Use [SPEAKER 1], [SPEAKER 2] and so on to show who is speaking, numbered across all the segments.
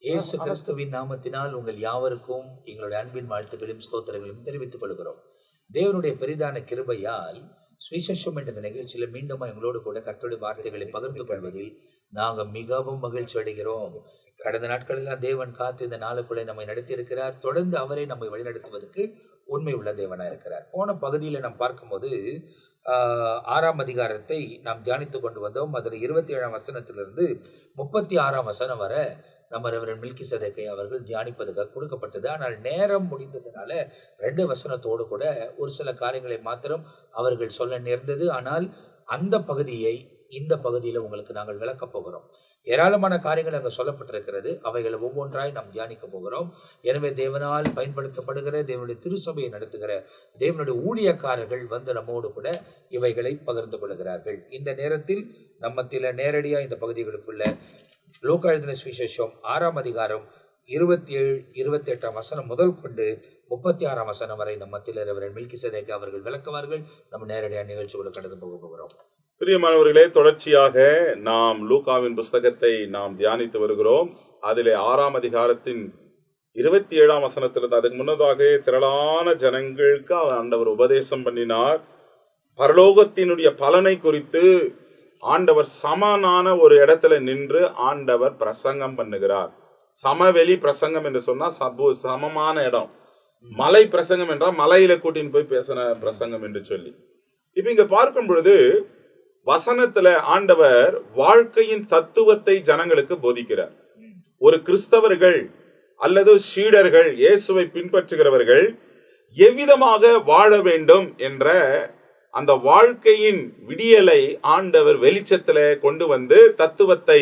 [SPEAKER 1] இயேசு கிறிஸ்துவின் நாமத்தினால் உங்கள் யாவருக்கும் எங்களுடைய அன்பின் வாழ்த்துக்களையும் ஸ்தோத்திரங்களையும் தெரிவித்துக் கொள்கிறோம். தேவனுடைய பெரிதான கிருபையால் சுவிசேஷம் என்ற இந்த நிகழ்ச்சியில் மீண்டும் எங்களோடு கூட கர்த்தருடைய வார்த்தைகளை பகிர்ந்து கொள்வதில் நாங்கள் மிகவும் மகிழ்ச்சி அடைகிறோம். கடந்த நாட்களெல்லாம் தேவன் காத்து இந்த நாளுக்குள்ளே நம்மை நடத்தியிருக்கிறார். தொடர்ந்து அவரை நம்மை வழிநடத்துவதற்கு உண்மை உள்ள தேவனாக இருக்கிறார். போன பகுதியில் நாம் பார்க்கும்போது 6ஆம் அதிகாரத்தை நாம் தியானித்து கொண்டு வந்தோம். அதில் 27ஆம் வசனத்திலிருந்து 36ஆம் வசனம் வரை நம்ம ரெவரண்ட் மெல்கிசேதேக்கை அவர்கள் தியானிப்பதற்காக கொடுக்கப்பட்டது. ஆனால் நேரம் முடிந்ததுனால 2 வசனத்தோடு கூட ஒரு சில காரியங்களை மாத்திரம் அவர்கள் சொல்ல நேர்ந்தது. ஆனால் அந்த பகுதியை இந்த பகுதியில் உங்களுக்கு நாங்கள் விளக்கப் போகிறோம். ஏராளமான காரியங்கள் அங்கே சொல்லப்பட்டிருக்கிறது. அவைகளை ஒவ்வொன்றாய் நாம் தியானிக்க போகிறோம். எனவே தேவனால் பயன்படுத்தப்படுகிற தேவனுடைய திருசபையை நடத்துகிற தேவனுடைய ஊழியக்காரர்கள் வந்து நம்மோடு கூட இவைகளை பகிர்ந்து கொள்கிறார்கள். இந்த நேரத்தில் நம்மத்தில நேரடியாக இந்த பகுதிகளுக்குள்ள லூக்கா எழுதின சுவிசேஷம் 6ஆம் அதிகாரம் 27, 28ஆம் வசனம் முதல் கொண்டு 36ஆம் வசனம் வரை நம்மத்தில ரெவரண்ட் மெல்கிசேதேக்கை அவர்கள் விளக்குவார்கள். நம்ம நேரடியாக நிகழ்ச்சியோடு கடந்து போகிறோம்.
[SPEAKER 2] பிரியமானவர்களே, தொடர்ச்சியாக நாம் லூக்காவின் புஸ்தகத்தை நாம் தியானித்து வருகிறோம். அதிலே 6ஆம் அதிகாரத்தின் 27ஆம் வசனத்திலிருந்து அதுக்கு முன்னதாக திரளான ஜனங்களுக்கு ஆண்டவர் உபதேசம் பண்ணினார். பரலோகத்தினுடைய பலனை குறித்து ஆண்டவர் சமனான ஒரு இடத்துல நின்று ஆண்டவர் பிரசங்கம் பண்ணுகிறார். சமவெளி பிரசங்கம் என்று சொன்னா சமமான இடம். மலை பிரசங்கம் என்றால் மலையில கூட்டின்னு போய் பேசின பிரசங்கம் என்று சொல்லி, இப்ப இங்க பார்க்கும் பொழுது வசனத்துல ஆண்டவர் வாழ்க்கையின் தத்துவத்தை ஜனங்களுக்கு போதிக்கிறார். ஒரு கிறிஸ்தவர்கள் அல்லது சீடர்கள், இயேசுவை பின்பற்றுகிறவர்கள் எவ்விதமாக வாழ வேண்டும் என்ற அந்த வாழ்க்கையின் விடியலை ஆண்டவர் வெளிச்சத்துல கொண்டு வந்து தத்துவத்தை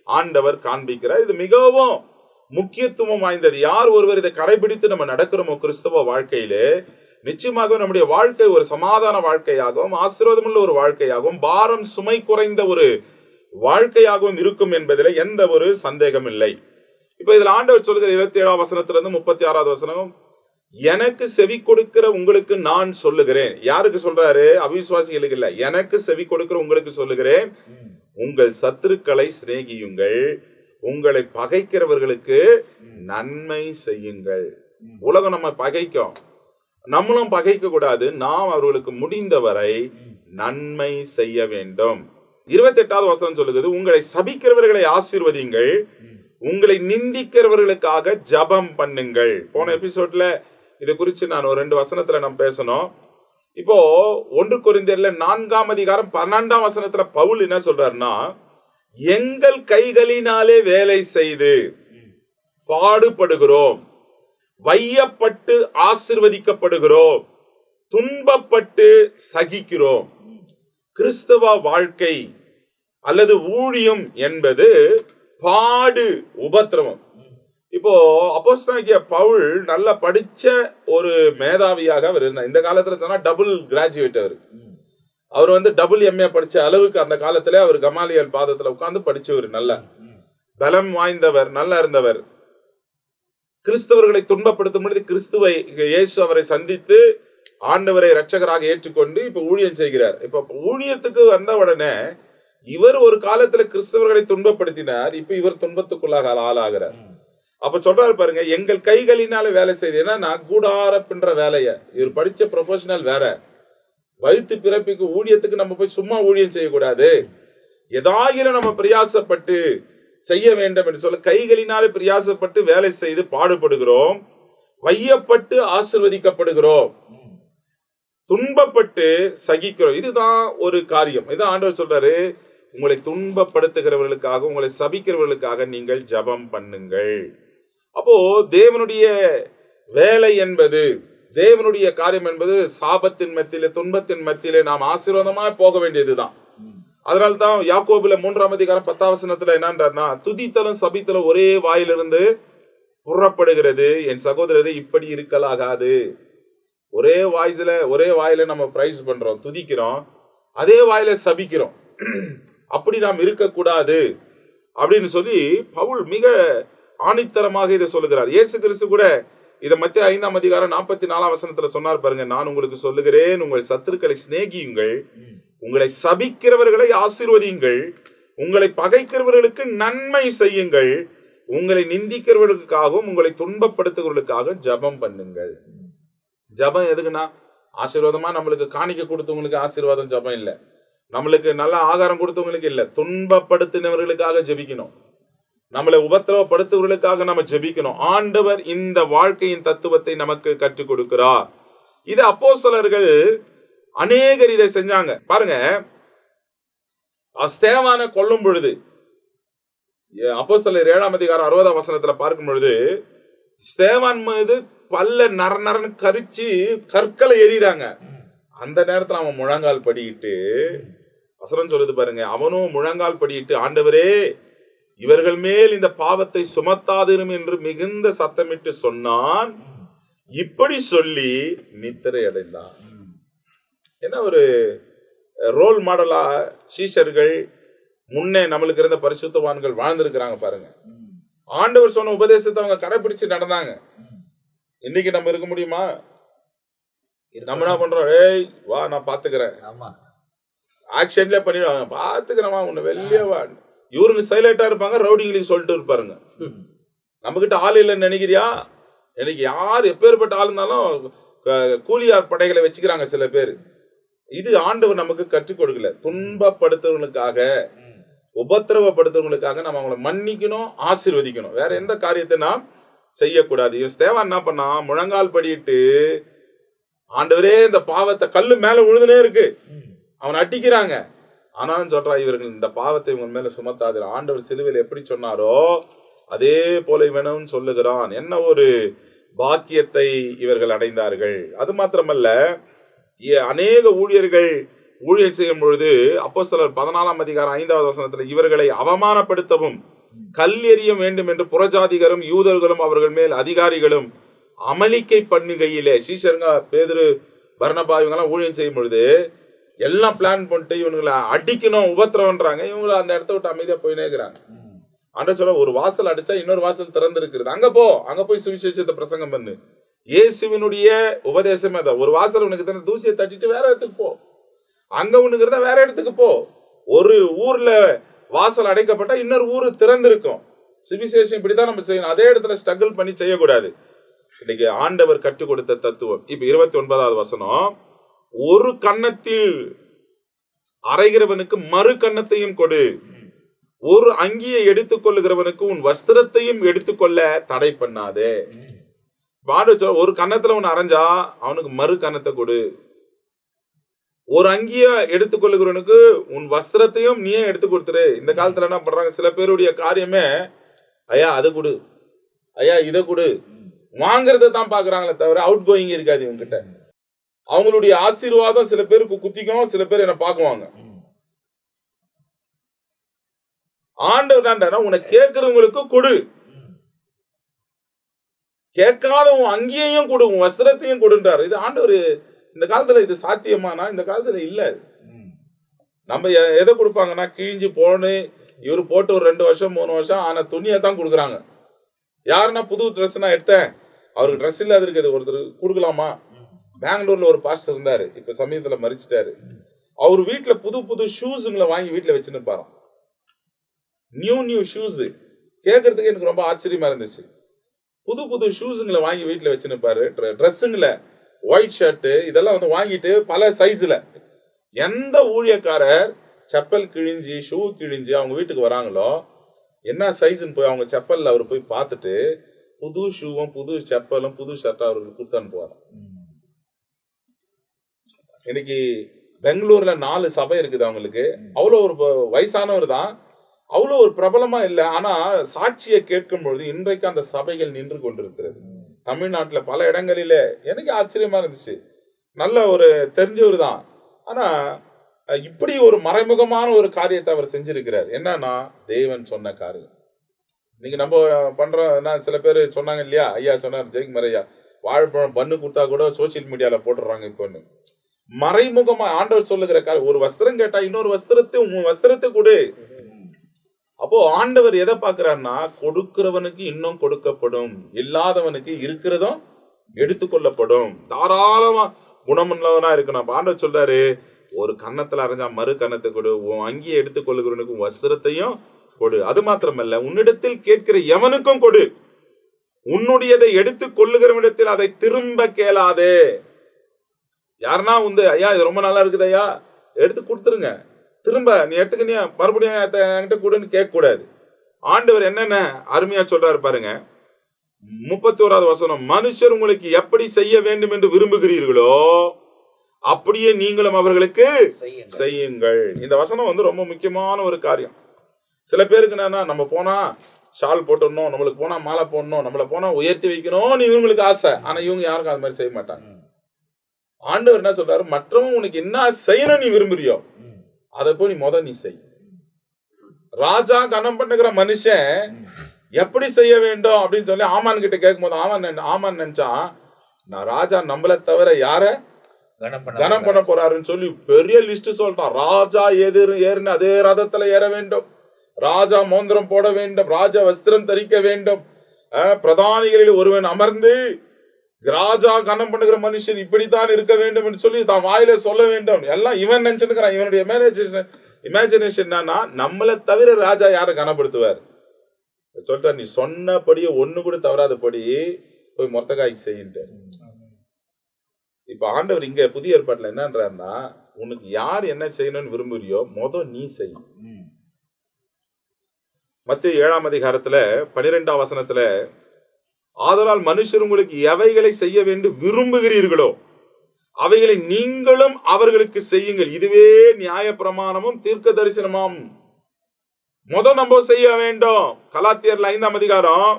[SPEAKER 2] ஆண்டவர் காண்பிக்கிறார். இது மிகவும் முக்கியத்துவம் வாய்ந்தது. யார் ஒருவர் இதை கடைபிடித்து நம்ம நடக்கிறோமோ கிறிஸ்தவ வாழ்க்கையிலே, நிச்சயமாக நம்முடைய வாழ்க்கை ஒரு சமாதான வாழ்க்கையாகவும் ஆசீர்வாதமுள்ள ஒரு வாழ்க்கையாகவும் பாரம் சுமை குறைந்த ஒரு வாழ்க்கையாகவும் இருக்கும் என்பதில் எந்த ஒரு சந்தேகம் இல்லை. இப்ப இதுல ஆண்டவர் சொல்கிற 27ஆம் வசனத்திலிருந்து 36ஆவது வசனம், எனக்கு செவி கொடுக்கிற உங்களுக்கு நான் சொல்லுகிறேன். யாருக்கு சொல்றாரு? அவிசுவாசிகளுக்கு இல்ல, எனக்கு செவி கொடுக்கிற உங்களுக்கு சொல்லுகிறேன், உங்கள் சத்துருக்களை சிநேகியுங்கள், உங்களை பகைக்கிறவர்களுக்கு நன்மை செய்யுங்கள். உலகம் நம்ம பகைக்கும், நம்மளும் பகைக்க கூடாது. நாம் அவர்களுக்கு முடிந்தவரை நன்மை செய்ய வேண்டும். 28ஆவது வசனம் சொல்லுகிறது, உங்களை சபிக்கிறவர்களை ஆசீர்வதிங்கள், உங்களை நிந்திக்கிறவர்களுக்காக ஜபம் பண்ணுங்கள். போன எபிசோட்ல இது குறித்து நான் ஒரு 2 வசனத்துல நம்ம பேசணும். இப்போ 1 கொரிந்தியர்ல 4ஆம் அதிகாரம் 12ஆம் வசனத்துல பவுல் என்ன சொல்றாருன்னா, எங்கள் கைகளினாலே வேலை செய்து பாடுபடுகிறோம், வையப்பட்டு ஆசீர்வதிக்கப்படுகிறோம், துன்பப்பட்டு சகிக்கிறோம். கிறிஸ்தவ வாழ்க்கை அல்லது ஊழியம் என்பது பாடு, உபத்திரவம். இப்போ அப்போஸ்தலனாகிய பவுல் நல்லா படிச்ச ஒரு மேதாவியாக அவர் இருந்தார். இந்த காலத்துல சொன்னா டபுள் கிராஜுவேட். அவர் வந்து டபுள் MA படிச்ச அளவுக்கு அந்த காலத்துல அவர் கமாலியல் பாதத்துல உட்கார்ந்து படிச்சவர். நல்ல பலம் வாய்ந்தவர், நல்லா இருந்தவர். கிறிஸ்தவர்களை துன்பப்படுத்தும் பொழுது கிறிஸ்துவை இயேசு அவரை சந்தித்து ஆண்டவரை இரட்சகராக ஏற்றுக்கொண்டு இப்ப ஊழியம் செய்கிறார். இப்ப ஊழியத்துக்கு வந்த உடனே இவர் ஒரு காலத்துல கிறிஸ்தவர்களை துன்பப்படுத்தினார், இப்ப இவர் துன்பத்துக்குள்ளாக ஆளாகிறார். அப்ப சொல்றாரு பாருங்க, எங்கள் கைகளினால வேலை செய்து. ஏன்னா கூடார பின்ற வேலைய இவர் படிச்ச ப்ரொஃபஷனல் வேற. வயிற்று பிறப்பிக்கு ஊழியத்துக்கு நம்ம போய் சும்மா ஊழியம் செய்யக்கூடாது, ஏதாயிலும் நம்ம பிரயாசப்பட்டு செய்ய வேண்டும் என்று சொல்ல கைகளினாலே பிரயாசப்பட்டு வேலை செய்து பாடுபடுகிறோம், வையப்பட்டு ஆசீர்வதிக்கப்படுகிறோம், துன்பப்பட்டு சகிக்கிறோம். இதுதான் ஒரு காரியம். இதான் ஆண்டவர் சொல்றாரு, உங்களை துன்பப்படுத்துகிறவர்களுக்காக, உங்களை சபிக்கிறவர்களுக்காக நீங்கள் ஜபம் பண்ணுங்கள். அப்போ தேவனுடைய வேலை என்பது, தேவனுடைய காரியம் என்பது சாபத்தின் மத்தியிலே, துன்பத்தின் மத்தியிலே நாம் ஆசீர்வாதமாய் போக வேண்டியதுதான். அதனால்தான் யாக்கோபுல 3ஆம் அதிகாரம் 10ஆம் வசனத்துல என்னன்றார்னா, துதித்தலும் சபித்தலும் ஒரே வாயிலிருந்து புறப்படுகிறது, என் சகோதரரை இப்படி இருக்கலாகாது. ஒரே வாயில நம்ம பிரைஸ் பண்றோம், துதிக்கிறோம், அதே வாயில சபிக்கிறோம். அப்படி நாம் இருக்கக்கூடாது அப்படின்னு சொல்லி பவுல் மிக ஆணித்தரமாக இதை சொல்லுகிறார். இயேசு கிறிஸ்து கூட இதை மத்திய 5ஆம் அதிகாரம் 44ஆம் வசனத்துல சொன்னார் பாருங்க, நான் உங்களுக்கு சொல்லுகிறேன், உங்கள் சத்துருக்களை சிநேகியுங்கள், உங்களை சபிக்கிறவர்களை ஆசீர்வதியுங்கள், உங்களை பகைக்கிறவர்களுக்கு நன்மை செய்யுங்கள், உங்களை நிந்திக்கிறவர்களுக்காகவும் உங்களை துன்பப்படுத்துகிறவர்களுக்காக ஜெபம் பண்ணுங்கள். ஜெபம் எதுக்குன்னா, ஆசீர்வாதமா நம்மளுக்கு காணிக்க கொடுத்தவங்களுக்கு ஆசீர்வாதம் ஜெபம் இல்லை, நம்மளுக்கு நல்ல ஆகாரம் கொடுத்தவங்களுக்கு இல்லை, துன்பப்படுத்தினவர்களுக்காக ஜெபிக்கணும், நம்மளை உபத்திரவப்படுத்துவர்களுக்காக நம்ம ஜெபிக்கணும். ஆண்டவர் இந்த வாழ்க்கையின் தத்துவத்தை நமக்கு கற்றுக் கொடுக்கிறார். இது அப்போஸ்தலர்கள் அநேகர் இதை செஞ்சாங்க. பாருங்க, ஸ்தேவானை கொல்லும் பொழுது அப்போஸ்தலர் 7ஆம் அதிகாரம் 60ஆம் வசனத்துல பார்க்கும் பொழுது ஸ்தேவான் மீது பல்ல நரன்னு கரிச்சு கற்களை எறிறாங்க. அந்த நேரத்துல அவன் முழங்கால் படியிட்டு, வசனம் சொல்லுது பாருங்க, அவனும் முழங்கால் படியிட்டு, ஆண்டவரே இவர்கள் மேல் இந்த பாவத்தை சுமத்தாதிரும் என்று மிகுந்த சத்தமிட்டு சொன்னான். இப்படி சொல்லி நித்திரை அடைந்தான். என்ன ஒரு ரோல் மாடலா சீஷர்கள் முன்னே நம்மளுக்கு இருந்த பரிசுத்தவான்கள் வாழ்ந்திருக்கிறாங்க பாருங்க. ஆண்டவர் சொன்ன உபதேசத்தை அவங்க கடைபிடிச்சு நடந்தாங்க. இன்னைக்கு நம்ம இருக்க முடியுமா? நம்ம என்ன பண்றோம்? ஏய் வா, நான் பாத்துக்கிறேன், ஆக்ஷன்ல பண்ணிடுவாங்க, பாத்துக்கிறேன், உன்னை வெளியே வா. இவருங்க சைலண்டா இருப்பாங்க, ரவுடிங்களுக்கு சொல்லிட்டு இருப்பாருங்க. நம்ம கிட்ட ஆள் இல்லைன்னு நினைக்கிறியா? எனக்கு யார் எப்பேற்பட்ட ஆள் இருந்தாலும் கூலியார் படைகளை வச்சுக்கிறாங்க சில பேர். இது ஆண்டவர் நமக்கு கற்றுக் கொடுக்கல. துன்பப்படுத்துவர்களுக்காக, உபத்திரவப்படுத்துவர்களுக்காக நம்ம அவங்களை மன்னிக்கணும், ஆசீர்வதிக்கணும். வேற எந்த காரியத்தை நாம் செய்யக்கூடாது. ஸ்தேவான் என்ன பண்ணா, முழங்கால் படியிட்டு, ஆண்டவரே இந்த பாவத்தை, கல்லு மேல விழுதுனே இருக்கு, அவனை அட்டிக்கிறாங்க, ஆனாலும் சொல்றா, இவர்கள் இந்த பாவத்தை இவங்க மேல சுமத்தாது. ஆண்டவர் சிலுவையில் எப்படி சொன்னாரோ அதே போல இவனும் சொல்லுகிறான். என்ன ஒரு பாக்கியத்தை இவர்கள் அடைந்தார்கள். அது மாத்திரமல்ல, அநேக ஊழியர்கள் ஊழியர் செய்யும் பொழுது அப்போஸ்தலர் 14ஆம் அதிகாரம் 5வது வசனத்துல இவர்களை அவமானப்படுத்தவும் கல் எறிய வேண்டும் என்று புறஜாதிகளும் யூதர்களும் அவர்கள் மேல் அதிகாரிகளும் அமளிக்கை பண்ணுகையிலே, சீஷருங்க பேதுரு பர்னபா இவங்கெல்லாம் ஊழியம் செய்யும் பொழுது எல்லாம் பிளான் பண்ணிட்டு இவங்களை அடிக்கணும், உபத்திரவன்றாங்க. இவங்களை அந்த இடத்த விட்டு அமைதியா போயினே இருக்கிறாங்க. ஆண்டவர் சொல்ல, ஒரு வாசல் அடிச்சா இன்னொரு வாசல் திறந்து இருக்கிறது, அங்க போய் சுவிசேஷத்தை பிரசங்கம் பண்ணு. இயேசுவினுடைய உபதேசமே தான். ஒரு வாசல் உனக்கு தர, தூசியை தட்டிட்டு வேற இடத்துக்கு போ, அங்க உனக்கு இருந்தா வேற இடத்துக்கு போ. ஒரு ஊர்ல வாசல் அடைக்கப்பட்டா இன்னொரு ஊரு திறந்திருக்கும். சுவிசேஷம் இப்படிதான் நம்ம செய்யணும். அதே இடத்துல ஸ்ட்ரகிள் பண்ணி செய்யக்கூடாது. இன்னைக்கு ஆண்டவர் கற்றுக் கொடுத்த தத்துவம். இப்ப 29வது வசனம், ஒரு கன்னத்தில் அறைகிறவனுக்கு மறு கன்னத்தையும் கொடு, ஒரு அங்கியை எடுத்துக் கொள்ளுகிறவனுக்கு உன் வஸ்திரத்தையும் எடுத்துக்கொள்ள தடை பண்ணாதே. ஒரு கன்னத்துல உன் அரைஞ்சா அவனுக்கு மறு கன்னத்தை கொடு, ஒரு அங்கிய எடுத்துக்கொள்ளுகிறவனுக்கு உன் வஸ்திரத்தையும் நீயே எடுத்து கொடுத்துரு. இந்த காலத்துல என்ன பண்றாங்க, சில பேருடைய காரியமே, ஐயா அதை கொடு, ஐயா இதை கொடு, வாங்கறத தான் பாக்குறாங்களே தவிர அவுட் கோயிங் இருக்காது இவங்க கிட்ட. அவங்களுடைய ஆசீர்வாதம் சில பேருக்கு குத்திக்கும், சில பேர் என்ன பாக்குவாங்க. ஆண்டவர் உன்னை கேட்கிறவங்களுக்கு கொடு, கேட்காத உன் அங்கேயும் கொடு, உன் வஸ்திரத்தையும் கொடுன்றாரு. இது ஆண்டவர். இந்த காலத்துல இது சாத்தியமானா? இந்த காலத்துல இல்ல. நம்ம எதை கொடுப்பாங்கன்னா, கிழிஞ்சு போன இவரு போட்டு ஒரு 2 வருஷம் 3 வருஷம் ஆன துணியை தான் கொடுக்குறாங்க. யாருன்னா புது ட்ரெஸ் நான் எடுத்தேன், அவருக்கு ட்ரெஸ் இல்லாத இருக்குது, ஒருத்தர் கொடுக்கலாமா? பெங்களூர்ல ஒரு பாஸ்டர் இருந்தாரு, இப்ப சமயத்துல மறிச்சிட்டாரு. அவர் வீட்டுல புது புது ஷூஸுங்களை வாங்கி வீட்டுல வச்சுன்னு பாரு, நியூ ஷூஸ். கேட்கறதுக்கு எனக்கு ரொம்ப ஆச்சரியமா இருந்துச்சு. புது புது ஷூஸுங்களை வாங்கி வீட்டுல வச்சுன்னு பாரு, ட்ரெஸ்ஸுங்களை, ஒயிட் ஷர்ட் இதெல்லாம் வந்து வாங்கிட்டு பல சைஸ்ல. எந்த ஊழியக்காரர் செப்பல் கிழிஞ்சி ஷூ கிழிஞ்சி அவங்க வீட்டுக்கு வராங்களோ, என்ன சைஸ்ன்னு போய் அவங்க செப்பல்ல அவர் போய் பார்த்துட்டு புது ஷூவும் புது செப்பலும் புது ஷர்ட்டா அவருக்கு கொடுத்து அனுப்புவார். இன்னைக்கு பெங்களூர்ல 4 சபை இருக்குது அவங்களுக்கு. அவ்வளோ ஒரு வயசானவர் தான், அவ்வளோ ஒரு பிரபலமா இல்லை. ஆனா சாட்சியை கேட்கும் பொழுது இன்றைக்கு அந்த சபைகள் நின்று கொண்டிருக்கிறது. தமிழ்நாட்டுல பல இடங்களில எனக்கு ஆச்சரியமா இருந்துச்சு. நல்ல ஒரு தெரிஞ்சவர் தான், ஆனா இப்படி ஒரு மறைமுகமான ஒரு காரியத்தை அவர் செஞ்சிருக்கிறார். என்னன்னா, தேவன் சொன்ன காரியம். இன்னைக்கு நம்ம பண்றோம். சில பேர் சொன்னாங்க இல்லையா, ஐயா சொன்னார், ஜெயக்குமார் ஐயா, வாழைப்பழம் பண்ணு கொடுத்தா கூட சோசியல் மீடியால போட்டுறாங்க. இப்போ மறைமுகமா ஆண்டவர் சொல்லுகிற காரியம். ஒரு வஸ்திரம் கேட்டா இன்னொரு வஸ்திரத்தை கொடு. அப்போ ஆண்டவர் எதை பாக்குறாருன்னா, கொடுக்கிறவனுக்கு இன்னும் கொடுக்கப்படும், இல்லாதவனுக்கு இருக்கிறதும் எடுத்துக்கொள்ளப்படும். தாராளமா குணமுள்ளவனா இருக்கணும். ஆண்டவர் சொல்றாரு, ஒரு கன்னத்துல அரைஞ்சா மறு கன்னத்தை கொடு, உன் அங்கேயே எடுத்துக்கொள்ளுகிறவனுக்கு வஸ்திரத்தையும் கொடு. அது மாத்திரமல்ல, உன்னிடத்தில் கேட்கிற எவனுக்கும் கொடு. உன்னுடையதை எடுத்துக் கொள்ளுகிறவனிடத்தில் அதை திரும்ப கேளாதே. யாருன்னா ஐயா இது ரொம்ப நல்லா இருக்குது ஐயா, எடுத்து கொடுத்துருங்க, திரும்ப நீ எடுத்துக்க, மறுபடியும் என்கிட்ட கொடுன்னு கேட்க கூடாது. ஆண்டவர் என்னென்ன அருமையா சொல்றாரு பாருங்க. 31வது வசனம், மனுஷர் உங்களுக்கு எப்படி செய்ய வேண்டும் என்று விரும்புகிறீர்களோ அப்படியே நீங்களும் அவர்களுக்கு செய்யுங்கள். இந்த வசனம் ரொம்ப முக்கியமான ஒரு காரியம். சில பேருக்கு என்னன்னா, நம்ம போனா ஷால் போட்டுடணும், நம்மளுக்கு போனா மாலை போடணும், நம்மளை போனா உயர்த்தி வைக்கணும் இவங்களுக்கு ஆசை. ஆனா இவங்க யாருக்கும் அது மாதிரி செய்ய மாட்டாங்க. ஆண்டவர் என்ன சொல்றாரு, மற்றவங்க உனக்கு என்ன செய்யணும் நீ விரும்புறியோ அதை போய் நீ செய். ராஜா கனம் பண்ணுகிற மனுஷன் எப்படி செய்ய வேண்டும் அப்படின்னு சொல்லி ஆமான் கிட்ட கேட்கும் போது ஆமான் நினைச்சான், நான் ராஜா நம்மளை தவிர யார கனம் பண்ண போறாருன்னு சொல்லி பெரிய லிஸ்ட் சொல்லிட்டான். ராஜா ஏறுன்னு அதே ரதத்துல ஏற வேண்டும், ராஜா மோந்திரம் போட வேண்டும், ராஜா வஸ்திரம் தரிக்க வேண்டும், பிரதானிகளில் ஒருவன் அமர்ந்து ராஜா கனம் பண்ணுகிற மனுஷன் இப்படித்தான் இருக்க வேண்டும் என்று சொல்லி தான் வாயில சொல்ல வேண்டும். எல்லாம் இவன் நினைச்சிருக்கிறான். இவனுடைய இமேஜினேஷன் என்னன்னா, நம்மளை தவிர ராஜா யாரை கனப்படுத்துவார் சொல்லிட்டா, நீ சொன்னபடியே ஒண்ணு கூட தவறாதபடி போய் மொத்தகாய்க்கு செய்யின்ட்டு. இப்ப ஆண்டவர் இங்க புதிய ஏற்பாட்டுல என்னன்றாருன்னா, உனக்கு யார் என்ன செய்யணும்னு விரும்புறியோ நீ செய். மத்தேயு 7ஆம் அதிகாரத்துல 12ஆம் வசனத்துல, ஆதலால் மனுஷர் உங்களுக்கு எவைகளை செய்ய வேண்டும் விரும்புகிறீர்களோ அவைகளை நீங்களும் அவர்களுக்கு செய்யுங்கள், இதுவே நியாய பிரமாணமும் தீர்க்க தரிசனமாம். நம்ம செய்ய வேண்டும். கலாத்தியர்ல 5ஆம் அதிகாரம்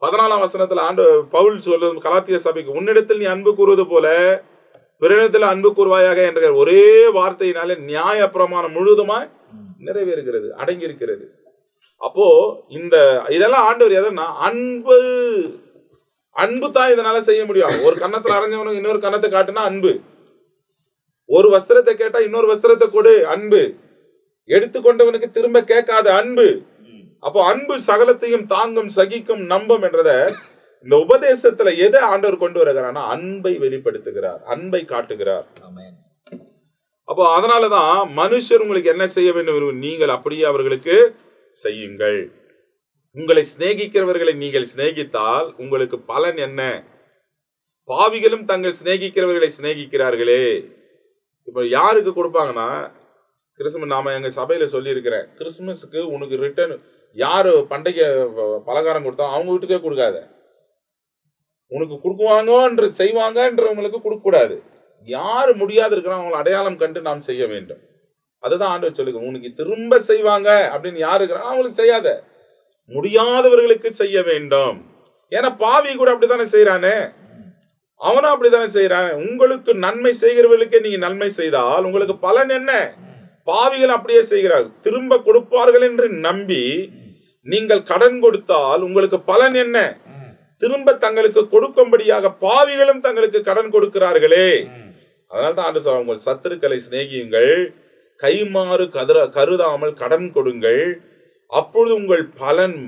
[SPEAKER 2] 14ஆம் வசனத்துல பவுல் சொல்லும் கலாத்திய சபைக்கு, உன்னிடத்தில் நீ அன்பு கூறுவது போல பிறனிடத்தில் அன்பு கூறுவாயாக என்ற ஒரே வார்த்தையினாலே நியாய பிரமாணம் முழுவதுமாய் நிறைவேறுகிறது, அடங்கி இருக்கிறது. அப்போ இதெல்லாம் ஆண்டவர் எதனா அன்பு தான் இதனால செய்ய முடியும். ஒரு கன்னத்துல அரைஞ்சவனுக்கு இன்னொரு கன்னத்தை காட்டுனா அன்பு, ஒரு வஸ்திரத்தை கேட்டா இன்னொரு வஸ்திரத்தை கொடு அன்பு, எடுத்துக்கொண்டவனுக்கு திரும்ப கேட்காத அன்பு. அப்போ அன்பு சகலத்தையும் தாங்கும், சகிக்கும், நம்பும் என்றத இந்த உபதேசத்துல எதை ஆண்டவர் கொண்டு வருகிறார்னா அன்பை வெளிப்படுத்துகிறார், அன்பை காட்டுகிறார். அப்போ அதனாலதான் மனுஷர் உங்களுக்கு என்ன செய்ய வேண்டும் நீங்கள் அப்படியே அவர்களுக்கு செய்யுங்கள். உங்களை சிநேகிக்கிறவர்களை நீங்கள் சிநேகித்தால் உங்களுக்கு பலன் என்ன? பாவிகளும் தங்கள் சிநேகிக்கிறவர்களை சிநேகிக்கிறார்களே. இப்ப யாருக்கு கொடுப்பாங்கன்னா, கிறிஸ்துமஸ் நாம எங்க சபையில சொல்லி இருக்கிறேன், கிறிஸ்துமஸுக்கு உனக்கு ரிட்டர்ன் யாரு பண்டிகை பலகாரம் கொடுத்தா அவங்க வீட்டுக்கே கொடுக்காத, உனக்கு கொடுக்குவாங்க செய்வாங்கன்றவங்களுக்கு கொடுக்க கூடாது. யாரு முடியாது இருக்கிறாங்க அவங்களை அடையாளம் கண்டு நாம் செய்ய வேண்டும். அதுதான் ஆண்டவர் சொல்லுங்க, உனக்கு திரும்ப செய்வாங்க அப்படின்னு யாரு இருக்கிறாங்க அவங்களுக்கு செய்யாத, முடியாதவர்களுக்கு செய்ய வேண்டும். ஏன்னா பாவி கூட அப்படித்தானே செய்யறானே, அவனும் அப்படித்தானே செய்யறான். உங்களுக்கு நன்மை செய்கிறவர்களுக்கே நீங்க நன்மை செய்தால் உங்களுக்கு பலன் என்ன? பாவிகள் அப்படியே செய்கிறார்கள். திரும்ப கொடுப்பார்கள் என்று நம்பி நீங்கள் கடன் கொடுத்தால் உங்களுக்கு பலன் என்ன? திரும்ப தங்களுக்கு கொடுக்கும்படியாக பாவிகளும் தங்களுக்கு கடன் கொடுக்கிறார்களே. அதனால்தான் ஆண்டு சொல்ற, உங்கள் சத்துருக்களை சிநேகியுங்கள், கைமாறு கருதாமல் கடன் கொடுங்கள், அப்பொழுது உங்கள் பலன்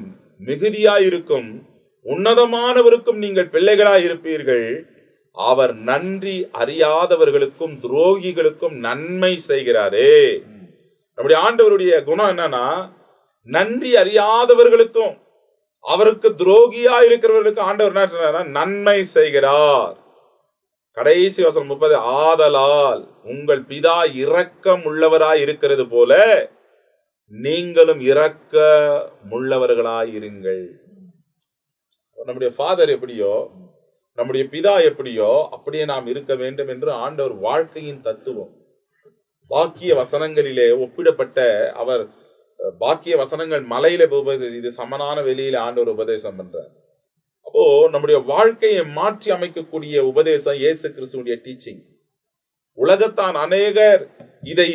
[SPEAKER 2] மிகுதியாயிருக்கும், உன்னதமானவருக்கும் நீங்கள் பிள்ளைகளாயிருப்பீர்கள். அவர் நன்றி அறியாதவர்களுக்கும் துரோகிகளுக்கும் நன்மை செய்கிறாரே. நம்முடைய ஆண்டவருடைய குணம் என்னன்னா, நன்றி அறியாதவர்களுக்கும் அவருக்கு துரோகியா இருக்கிறவர்களுக்கு ஆண்டவர் என்ன சொன்னார்? நன்மை செய்கிறார். கடைசி வசனம் 30, ஆதலால் உங்கள் பிதா இரக்கம் உள்ளவராய் இருக்கிறது போல நீங்களும் இரக்கமுள்ளவர்களாயிருங்கள். நம்முடைய ஃபாதர் எப்படியோ, நம்முடைய பிதா எப்படியோ அப்படியே நாம் இருக்க வேண்டும் என்று ஆண்டவர் வாழ்க்கையின் தத்துவம். பாக்கிய வசனங்களிலே ஒப்பிடப்பட்ட அவர் பாக்கிய வசனங்கள் மலையில இது சமனான வெளியில ஆண்டவர் உபதேசம் பண்றார். அப்போ நம்முடைய வாழ்க்கையை மாற்றி அமைக்கக்கூடிய உபதேசம் இயேசு கிறிஸ்துவுடைய டீச்சிங். உலகத்தான் அநேகர் இதை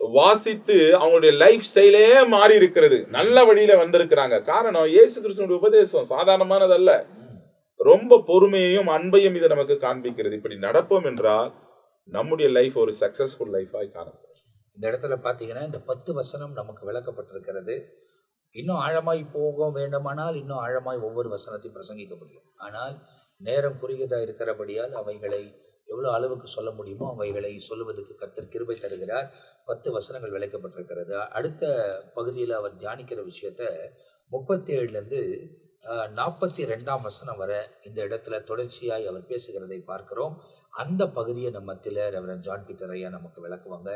[SPEAKER 2] வாசித்து அவங்களுடைய லைஃப் ஸ்டைலே மாறி இருக்கிறது, நல்ல வழியில வந்திருக்கிறாங்க. காரணம் இயேசு கிறிஸ்துவுடைய உபதேசம் சாதாரணமானதல்ல, ரொம்ப பொறுமையையும் அன்பையும் இது நமக்கு காண்பிக்கிறது. இப்படி நடப்போம் என்றால் நம்முடைய லைஃப் ஒரு சக்சஸ்ஃபுல் லைஃபாய் காணப்படும்.
[SPEAKER 1] இந்த இடத்துல பார்த்தீங்கன்னா இந்த 10 வசனம் நமக்கு விளக்கப்பட்டிருக்கிறது. இன்னும் ஆழமாய் போக வேண்டுமானால் இன்னும் ஆழமாய் ஒவ்வொரு வசனத்தையும் பிரசங்கிக்க முடியும். ஆனால் நேரம் குறுகியதாக இருக்கிறபடியால் அவைகளை எவ்வளோ அளவுக்கு சொல்ல முடியுமோ அவைகளை சொல்லுவதற்கு கர்த்தர் கிருபை தருகிறார். 10 வசனங்கள் விளக்கப்பட்டிருக்கிறது. அடுத்த பகுதியில் அவர் தியானிக்கிற விஷயத்த 37லேருந்து 42ஆம் வசனம் வரை இந்த இடத்துல தொடர்ச்சியாய் அவர் பேசுகிறதை பார்க்கிறோம். அந்த பகுதியை நம்ம மத்தியில் ரெவரண்ட் ஜான் பீட்டர் ஐயா நமக்கு விளக்குவாங்க.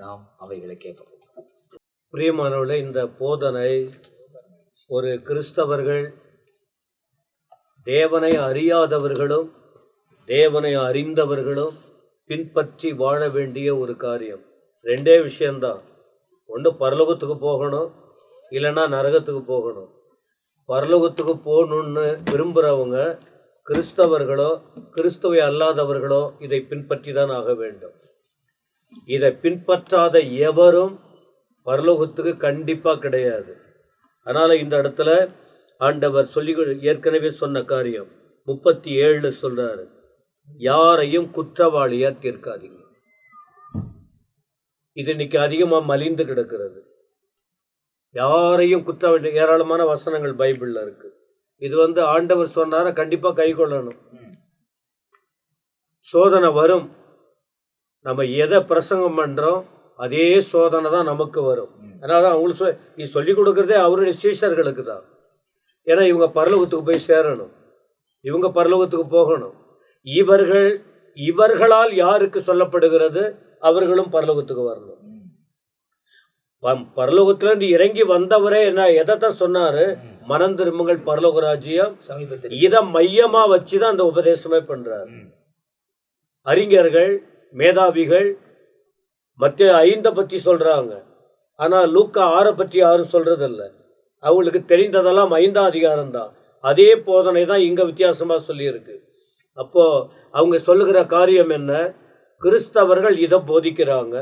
[SPEAKER 1] நாம் அவைகளை கேட்க போகிறோம்.
[SPEAKER 3] பிரியமானவர்களே, இந்த போதனை ஒரு கிறிஸ்தவர்கள் தேவனை அறியாதவர்களும் தேவனை அறிந்தவர்களும் பின்பற்றி வாழ வேண்டிய ஒரு காரியம். 2 விஷயந்தான். ஒன்று பரலோகத்துக்கு போகணும், இல்லைன்னா நரகத்துக்கு போகணும். பரலோகத்துக்கு போகணுன்னு விரும்புகிறவங்க கிறிஸ்தவர்களோ கிறிஸ்தவை அல்லாதவர்களோ இதை பின்பற்றி தான் ஆக வேண்டும். இதை பின்பற்றாத எவரும் பரலோகத்துக்கு கண்டிப்பாக கிடையாது. அதனால் இந்த இடத்துல ஆண்டவர் சொல்லி ஏற்கனவே சொன்ன காரியம் 37 சொல்கிறாரு, யாரையும் குற்றவாளியாக தீர்க்காதீங்க. இது இன்னைக்கு அதிகமாக மலிந்து கிடக்கிறது. யாரையும் குற்றவாளி, ஏராளமான வசனங்கள் பைபிளில் இருக்குது. இது ஆண்டவர் சொன்னார கண்டிப்பாக கை கொள்ளணும். சோதனை வரும். நம்ம எதை பிரசங்கம் பண்ணுறோம் அதே சோதனை தான் நமக்கு வரும். அதனால தான் அவங்களுக்கு இது சொல்லிக் கொடுக்குறதே அவருடைய சீஷர்களுக்கு தான். ஏன்னா இவங்க பரலோகத்துக்கு போய் சேரணும், இவங்க பரலோகத்துக்கு போகணும். இவர்களால் யாருக்கு சொல்லப்படுகிறது, அவர்களும் பரலோகத்துக்கு வரணும். பரலோகத்திலிருந்து இறங்கி வந்தவரே என்ன எதைத்தான் சொன்னாரு, மனம் திரும்புங்கள் பரலோக ராஜ்யம்
[SPEAKER 1] சமீபத்தில்.
[SPEAKER 3] இதை மையமா வச்சுதான் அந்த உபதேசமே பண்றாரு. அறிஞர்கள் மேதாவிகள் மத்திய 5 பற்றி சொல்றாங்க, ஆனா லூக்கா 6 பற்றி யாரும் சொல்றதில்லை. அவங்களுக்கு தெரிந்ததெல்லாம் 5ஆம் அதிகாரம் தான். அதே போதனை தான் இங்க வித்தியாசமா சொல்லியிருக்கு. அப்போ அவங்க சொல்லுகிற காரியம் என்ன, கிறிஸ்தவர்கள் இதை போதிக்கிறாங்க,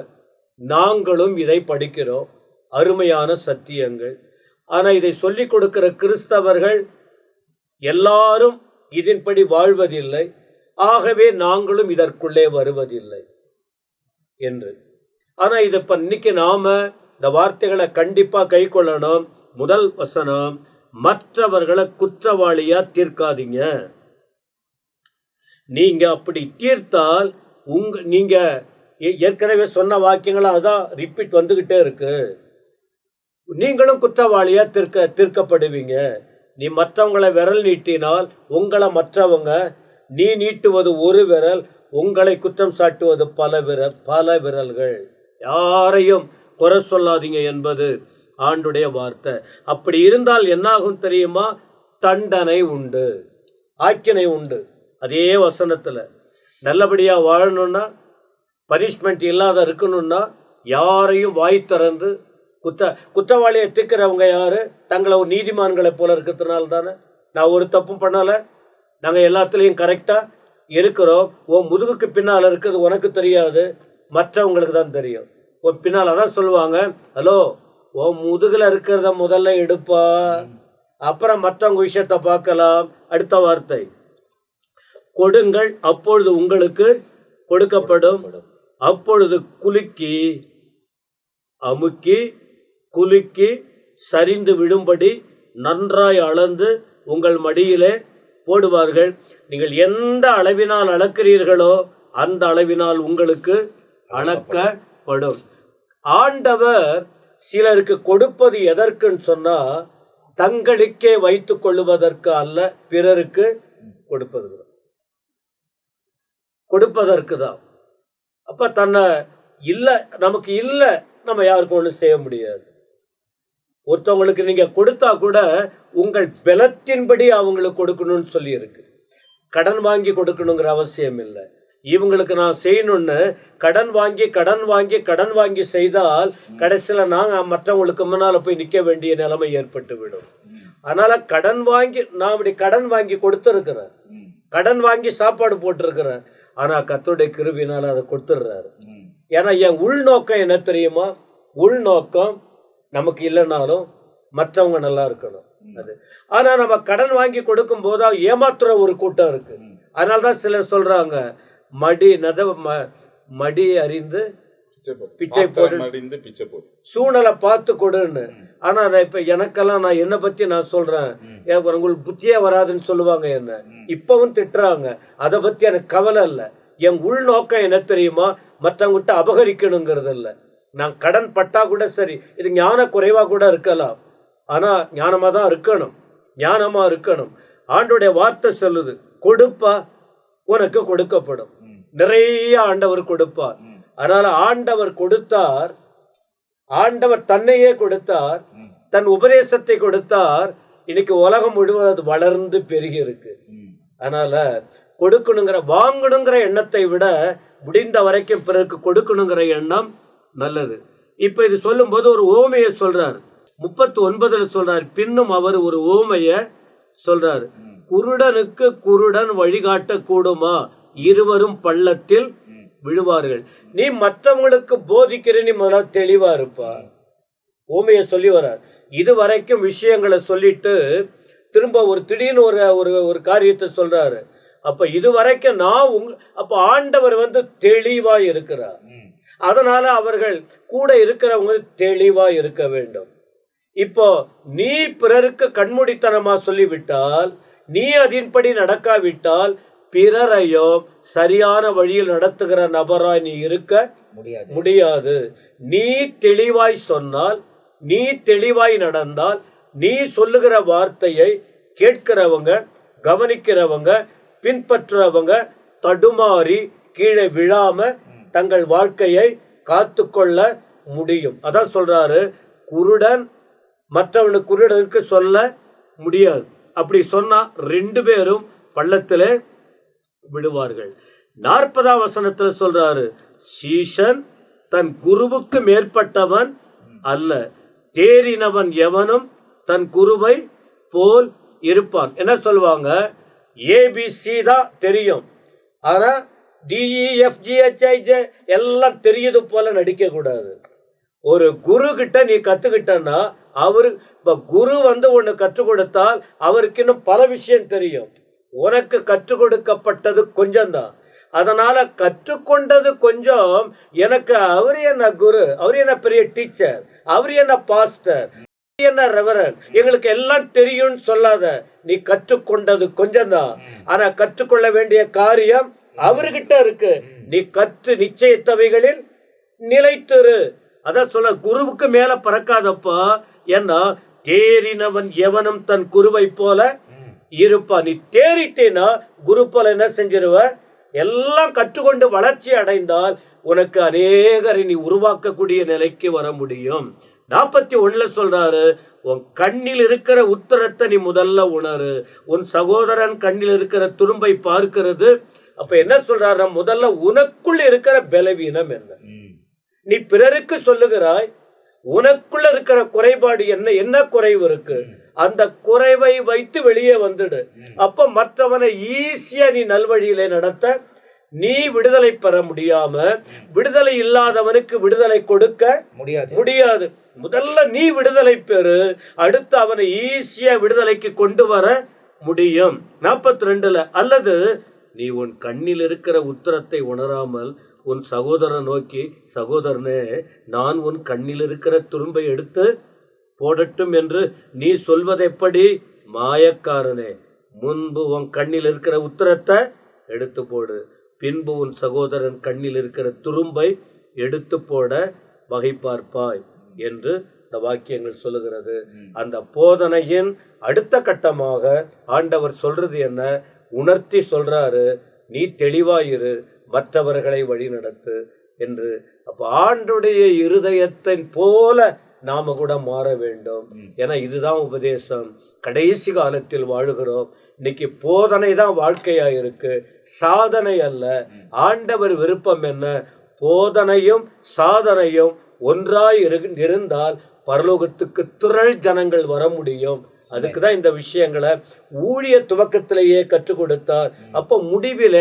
[SPEAKER 3] நாங்களும் இதை படிக்கிறோம், அருமையான சத்தியங்கள். ஆனால் இதை சொல்லிக் கொடுக்கிற கிறிஸ்தவர்கள் எல்லாரும் இதன்படி வாழ்வதில்லை, ஆகவே நாங்களும் இதற்குள்ளே வருவதில்லை என்று. ஆனால் இதை இப்போ இன்னைக்கு நாம் இந்த வார்த்தைகளை கண்டிப்பாக கை கொள்ளணும். முதல் வசனம், மற்றவர்களை குற்றவாளியாக தீர்க்காதீங்க. நீங்கள் அப்படி தீர்த்தால் நீங்கள் ஏற்கனவே சொன்ன வாக்கியங்களும் அதான் ரிப்பீட் வந்துக்கிட்டே இருக்கு. நீங்களும் குற்றவாளியாக தீர்க்கப்படுவீங்க. நீ மற்றவங்களை விரல் நீட்டினால் உங்களை மற்றவங்க, நீ நீட்டுவது ஒரு விரல், உங்களை குற்றம் சாட்டுவது பல விரல்கள். யாரையும் குறை சொல்லாதீங்க என்பது ஆண்டுடைய வார்த்தை. அப்படி இருந்தால் என்னாகும் தெரியுமா, தண்டனை உண்டு, ஆக்கினை உண்டு. அதே வசனத்தில் நல்லபடியாக வாழணும்னா, பனிஷ்மெண்ட் இல்லாத இருக்கணும்னா, யாரையும் வாய் திறந்து குற்றவாளியை தீர்க்கிறவங்க யாரு, தங்களை ஒரு நீதிமான்களை போல இருக்கிறதுனால தானே. நான் ஒரு தப்பும் பண்ணலை, நாங்கள் எல்லாத்துலேயும் கரெக்டாக இருக்கிறோம். உன் முதுகுக்கு பின்னால் இருக்கிறது உனக்கு தெரியாது, மற்றவங்களுக்கு தான் தெரியும். உன் பின்னால் அதான் சொல்லுவாங்க, ஹலோ உன் முதுகில் இருக்கிறத முதல்ல எடுப்பா, அப்புறம் மற்றவங்க விஷயத்தை பார்க்கலாம். அடுத்த வார்த்தை, கொடுங்கள் அப்பொழுது உங்களுக்கு கொடுக்கப்படும், அப்பொழுது அமுக்கி குலுக்கி சரிந்து விடும்படி நன்றாய் அளந்து உங்கள் மடியிலே போடுவார்கள். நீங்கள் எந்த அளவினால் அளக்கிறீர்களோ அந்த அளவினால் உங்களுக்கு அளக்கப்படும். ஆண்டவர் சிலருக்கு கொடுப்பது எதற்குன்னு சொன்னா, தங்களுக்கே வைத்துக் கொள்ளுவதற்கு அல்ல, பிறருக்கு கொடுப்பதற்கு தான். அப்ப தன்னை இல்லை, நமக்கு இல்லை, நம்ம யாருக்கும் ஒன்றும் செய்ய முடியாது. ஒருத்தவங்களுக்கு நீங்க கொடுத்தா கூட உங்கள் பலத்தின்படி அவங்களுக்கு கொடுக்கணும்னு சொல்லி இருக்கு. கடன் வாங்கி கொடுக்கணுங்கிற அவசியம் இல்லை. இவங்களுக்கு நான் செய்யணும்னு கடன் வாங்கி செய்தால் கடைசியில் நாங்கள் மற்றவங்களுக்கு முன்னால் போய் நிற்க வேண்டிய நிலைமை ஏற்பட்டு விடும். அதனால நான் அப்படி கடன் வாங்கி கொடுத்துருக்கிறேன், கடன் வாங்கி சாப்பாடு போட்டிருக்கிறேன். ஆனால் கர்த்தருடைய கிருபையினால் அதை கொடுத்துடுறாரு. ஏன்னா என் உள்நோக்கம் என்ன தெரியுமா, உள்நோக்கம் நமக்கு இல்லைனாலும் மற்றவங்க நல்லா இருக்கணும் அது. ஆனால் நம்ம கடன் வாங்கி கொடுக்கும் போது ஏமாத்துற ஒரு கூட்டம் இருக்கு. அதனால தான் சிலர் சொல்றாங்க, மடி அறிந்து பிச்சை போடு, சூழலை பார்த்து கொடுன்னு. ஆனா இப்ப எனக்கெல்லாம் நான் என்னை பத்தி நான் சொல்றேன், உங்களுக்கு புத்தியே வராதுன்னு சொல்லுவாங்க, என்ன இப்பவும் திட்டுறாங்க. அதை பத்தி எனக்கு கவலை இல்லை. என் உள்நோக்கம் என்ன தெரியுமா? மற்றவங்கிட்ட அபகரிக்கணுங்கிறது இல்லை. நான் கடன் பட்டா கூட சரி, இது ஞான குறைவா கூட இருக்கலாம், ஆனா ஞானமா தான் இருக்கணும், ஞானமா இருக்கணும். ஆண்டோடைய வார்த்தை சொல்லுது, கொடுப்பா உனக்கு கொடுக்கப்படும். நிறைய ஆண்டவர் கொடுப்பார். அதனால ஆண்டவர் கொடுத்தார், ஆண்டவர் தன்னையே கொடுத்தார், தன் உபதேசத்தை கொடுத்தார். இன்னைக்கு உலகம் முழுவதும் அது வளர்ந்து பெருகி இருக்கு. அதனால கொடுக்கணுங்கிற, வாங்கணுங்கிற எண்ணத்தை விட முடிந்த வரைக்கும் பிறருக்கு கொடுக்கணுங்கிற எண்ணம் நல்லது. இப்ப இது சொல்லும்போது ஒரு ஓமையை சொல்றார். 39 சொல்றார். பின்னும் அவர் ஒரு ஓமைய சொல்றாரு. குருடனுக்கு குருடன் வழிகாட்ட கூடுமா? இருவரும் பள்ளத்தில் விழுவார்கள். நீ மற்றவங்களுக்கு போதிக்கிற, நீ முதல்ல தெளிவா இருப்பா. ஓமைய சொல்லி வர்றார். இது வரைக்கும் விஷயங்களை சொல்லிட்டு திரும்ப ஒரு திடீர்னு ஒரு காரியத்தை சொல்றாரு. அப்ப இது வரைக்கும் அப்ப ஆண்டவர் தெளிவா இருக்கிறார். அதனால அவர்கள் கூட இருக்கிறவங்க தெளிவா இருக்க வேண்டும். இப்போ நீ பிறருக்கு கண்மூடித்தனமா சொல்லிவிட்டால், நீ அதன்படி நடக்காவிட்டால், பிறரையும் சரியான வழியில் நடத்துகிற நபராய் நீ இருக்க முடியாது. நீ தெளிவாய் சொன்னால், நீ தெளிவாய் நடந்தால், நீ சொல்லுகிற வார்த்தையை கேட்கிறவங்க, கவனிக்கிறவங்க, பின்பற்றுறவங்க தடுமாறி கீழே விழாம தங்கள் வாழ்க்கையை காத்து கொள்ள முடியும். அதான் சொல்றாரு, குருடன் மற்றவனுக்கு குருடனுக்கு சொல்ல முடியாது. அப்படி சொன்னா 2 பேரும் பள்ளத்திலே விடுவார்கள். 40ஆம் வசனத்துல சொல்றாரு, சீஷன் தன் குருவுக்கு மேற்பட்டவன் அல்ல, தேறினவன் எவனும் தன் குருவை போல் இருப்பான். என்ன சொல்லுவாங்க? ஏபிசி தான் தெரியும், ஆனா DEFGHIJ எல்லாம் தெரியுது போல நடிக்க கூடாது. ஒரு குரு கிட்ட நீ கத்துக்கிட்டன்னா, அவரு குரு ஒன்னு கற்றுக் கொடுத்தால் அவருக்கு இன்னும் பல விஷயம் தெரியும். உனக்கு கற்றுக் கொடுக்கப்பட்டது கொஞ்சம் தான். அதனால கற்றுக்கொண்டது கொஞ்சம். எனக்கு அவர் என்ன குரு, அவர் என்ன பெரிய டீச்சர், அவர் என்ன பாஸ்டர், என்ன ரெவரன், எங்களுக்கு எல்லாம் தெரியும்னு சொல்லாத. நீ கற்றுக்கொண்டது கொஞ்சம் தான், ஆனா கற்றுக்கொள்ள வேண்டிய காரியம் அவர்கிட்ட இருக்கு. நீ கற்று நிச்சயித்தவைகளில் நிலைத்திரு. அதான் சொல்ல, குருவுக்கு மேல பறக்காதப்பா. ஏன்னா தேறினவன் எவனும் தன் குருவை போல இருப்பான். நீ தேறிட்டேனா குரு போல என்ன செஞ்சிருவ? எல்லாம் கற்றுக்கொண்டு வளர்ச்சி அடைந்தால் உனக்கு அநேகரை நீ உருவாக்கக்கூடிய நிலைக்கு வர முடியும். 41 சொல்றாரு, உன் கண்ணில் இருக்கிற உத்தரத்தை நீ முதல்ல உணரு. உன் சகோதரன் கண்ணில் இருக்கிற துரும்பை பார்க்கிறது. அப்ப என்ன சொல்றாரு? முதல்ல உனக்குள்ள இருக்கிற பலவீனம் என்ன? நீ பிறருக்கு சொல்லுகிறாய், உனக்குள்ள இருக்கிற குறைபாடு என்ன? என்ன குறைவு இருக்கு? அந்த குறைவை வைத்து வெளியே வந்துடு. அப்ப மற்றவனை ஈஸியா நீ நல்வழியிலே நடத்த, நீ விடுதலை பெற முடியாம விடுதலை இல்லாதவனுக்கு விடுதலை கொடுக்க முடியாது. முதல்ல நீ விடுதலை பெறு, அடுத்து அவனை ஈஸியா விடுதலைக்கு கொண்டு வர முடியும். 42 அல்லது நீ உன் கண்ணில் இருக்கிற உத்தரத்தை உணராமல் உன் சகோதரன் நோக்கி, சகோதரனே, நான் உன் கண்ணில் இருக்கிற துரும்பை எடுத்து போடட்டும் என்று நீ சொல்வதெப்படி? மாயக்காரனே, முன்பு உன் கண்ணில் இருக்கிற உத்தரத்தை எடுத்து போடு, பின்பு உன் சகோதரன் கண்ணில் இருக்கிற துரும்பை எடுத்து போட வகை பார்ப்பாய் என்று இந்த வாக்கியங்கள் சொல்லுகிறது. அந்த போதனையின் அடுத்த கட்டமாக ஆண்டவர் சொல்றது என்ன? உணர்த்தி சொல்றாரு, நீ தெளிவாயிரு, மற்றவர்களை வழி நடத்து என்று. அப்ப ஆண்டுடைய இருதயத்தின் போல நாம கூட மாற வேண்டும். ஏன்னா இதுதான் உபதேசம். கடைசி காலத்தில் வாழுகிறோம். இன்னைக்கு போதனை தான் வாழ்க்கையா இருக்கு, சாதனை அல்ல. ஆண்டவர் விருப்பம் என்ன? போதனையும் சாதனையும் ஒன்றாய் இருந்தால் பரலோகத்துக்கு திரள் ஜனங்கள் வர முடியும். அதுக்குதான் இந்த விஷயங்களை ஊழிய துவக்கத்திலேயே கற்றுக் கொடுத்தார். அப்போ முடிவில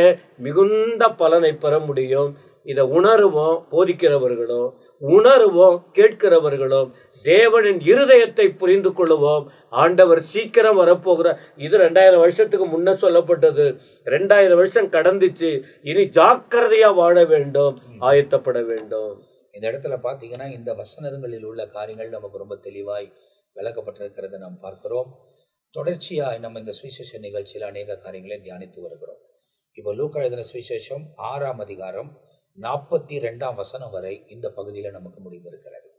[SPEAKER 3] மிகுந்த பலனை பெற முடியும். இதை உணர்வோம் போதிக்கிறவர்களும், உணர்வோம் கேட்கிறவர்களும், தேவனின் இருதயத்தை புரிந்து கொள்ளுவோம். ஆண்டவர் சீக்கிரம் வரப்போகிறார். இது 2000 வருஷத்துக்கு முன்ன சொல்லப்பட்டது. 2000 வருஷம் கடந்துச்சு. இனி ஜாக்கிரதையா வாழ வேண்டும், ஆயத்தப்பட வேண்டும்.
[SPEAKER 1] இந்த இடத்துல பார்த்தீங்கன்னா இந்த வசனங்களில் உள்ள காரியங்கள் நமக்கு ரொம்ப தெளிவாய் விளக்கப்பட்டிருக்கிறத நாம் பார்க்கிறோம். தொடர்ச்சியாக நம்ம இந்த சுவிசேஷ நிகழ்ச்சியில் அநேக காரியங்களை தியானித்து வருகிறோம். இப்போ லூக்கா எழுதின சுவிசேஷம் 6ஆம் அதிகாரம் 42ஆம் வசனம் வரை இந்த பகுதியில் நமக்கு முடிந்திருக்கிறது.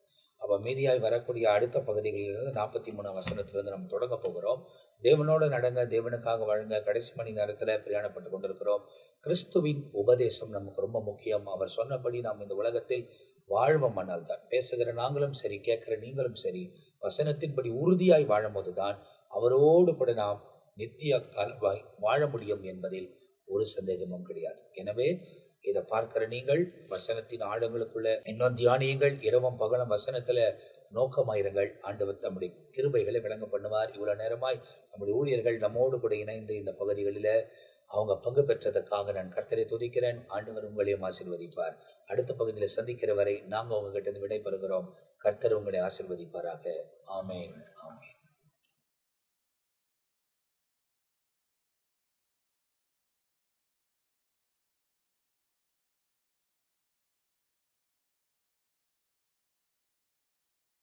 [SPEAKER 1] அப்போ மீதியாய் வரக்கூடிய அடுத்த பகுதிகளிலிருந்து 43ஆம் வசனத்திலிருந்து நம்ம தொடங்க போகிறோம். தேவனோடு நடங்க, தேவனுக்காக வாழுங்க. கடைசி மணி நேரத்தில் பிரயாணப்பட்டு கொண்டிருக்கிறோம். கிறிஸ்துவின் உபதேசம் நமக்கு ரொம்ப முக்கியம். அவர் சொன்னபடி நாம் இந்த உலகத்தில் வாழ்வோமானால் தான், பேசுகிற நாங்களும் சரி, கேட்கிற நீங்களும் சரி, வசனத்தின்படி உறுதியாய் வாழும்போது தான் அவரோடு கூட நாம் நித்திய காலமாய் வாழ முடியும் என்பதில் ஒரு சந்தேகமும் கிடையாது. எனவே இதை பார்க்கிற நீங்கள் வசனத்தின் ஆழங்களுக்குள்ள இன்னும் தியானியுங்கள். இரவும் பகலும் வசனத்துல நோக்கமாயிருங்கள். ஆண்டவர் தம்முடைய கிருபைகளை விளங்க பண்ணுவார். இவ்வளவு நேரமாய் நம்முடைய ஊழியர்கள் நம்மோடு கூட இணைந்து இந்த பகுதிகளில் அவங்க பங்கு பெற்றதற்காக நான் கர்த்தரை துதிக்கிறேன். ஆண்டவர் உங்களையும் ஆசீர்வதிப்பார். அடுத்த பகுதியில் சந்திக்கிற வரை நாங்கள் உங்ககிட்ட விடைபெறுகிறோம். கர்த்தர் உங்களை ஆசீர்வதிப்பாராக. ஆமென்.